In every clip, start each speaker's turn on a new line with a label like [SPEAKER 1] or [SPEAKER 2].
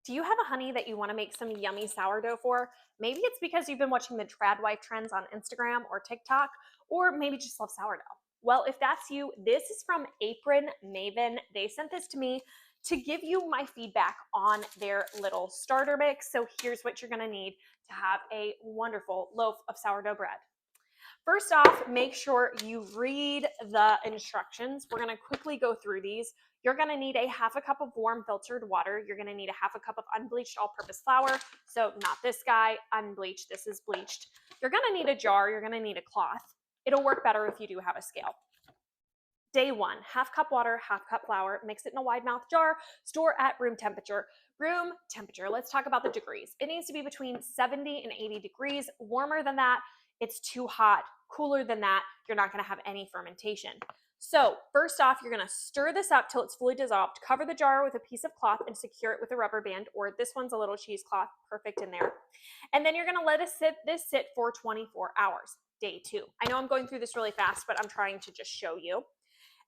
[SPEAKER 1] Do you have a honey that you want to make some yummy sourdough for? Maybe it's because you've been watching the trad wife trends on Instagram or TikTok, or maybe just love sourdough. Well, if that's you, this is from Apron Maven. They sent this to me to give you my feedback on their little starter mix. So here's what you're going to need to have a wonderful loaf of sourdough bread. First off, make sure you read the instructions. We're gonna quickly go through these. You're gonna need a half a cup of warm filtered water. You're gonna need a half a cup of unbleached all-purpose flour. So not this guy, unbleached, this is bleached. You're gonna need a jar, you're gonna need a cloth. It'll work better if you do have a scale. Day one, half cup water, half cup flour, mix it in a wide mouth jar, store at room temperature. Room temperature, let's talk about the degrees. It needs to be between 70 and 80 degrees. Warmer than that, it's too hot. Cooler than that, you're not gonna have any fermentation. So first off, you're gonna stir this up till it's fully dissolved. Cover the jar with a piece of cloth and secure it with a rubber band, or this one's a little cheesecloth, perfect in there. And then you're gonna let this sit for 24 hours. Day two. I know I'm going through this really fast, but I'm trying to just show you.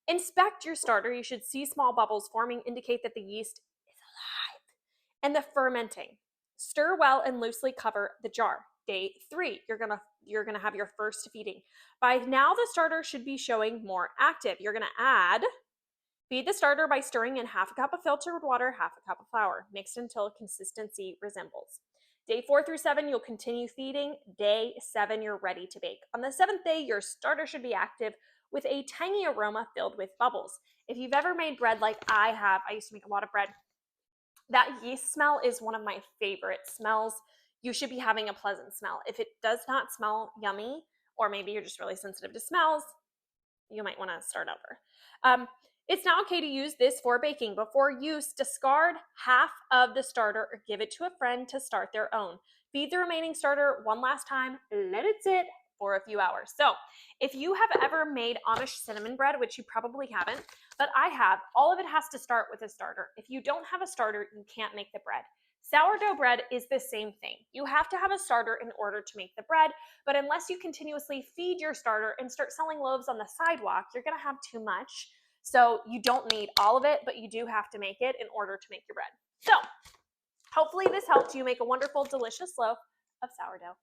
[SPEAKER 1] Inspect your starter. You should see small bubbles forming, indicate that the yeast is alive. And the fermenting. Stir well and loosely cover the jar. Day three, you're gonna have your first feeding. By now, the starter should be showing more active. You're gonna feed the starter by stirring in half a cup of filtered water, half a cup of flour. Mix until consistency resembles. Day 4 through 7, you'll continue feeding. Day 7, you're ready to bake. On the 7th day, your starter should be active with a tiny aroma filled with bubbles. If you've ever made bread like I have, I used to make a lot of bread, that yeast smell is one of my favorite smells. You should be having a pleasant smell. If it does not smell yummy, or maybe you're just really sensitive to smells, you might want to start over. It's now okay to use this for baking. Before use, discard half of the starter or give it to a friend to start their own. Feed the remaining starter one last time, let it sit for a few hours. So if you have ever made Amish cinnamon bread, which you probably haven't, but I have, all of it has to start with a starter. If you don't have a starter, you can't make the bread. Sourdough bread is the same thing. You have to have a starter in order to make the bread, but unless you continuously feed your starter and start selling loaves on the sidewalk, you're gonna have too much. So you don't need all of it, but you do have to make it in order to make your bread. So hopefully this helped you make a wonderful, delicious loaf of sourdough.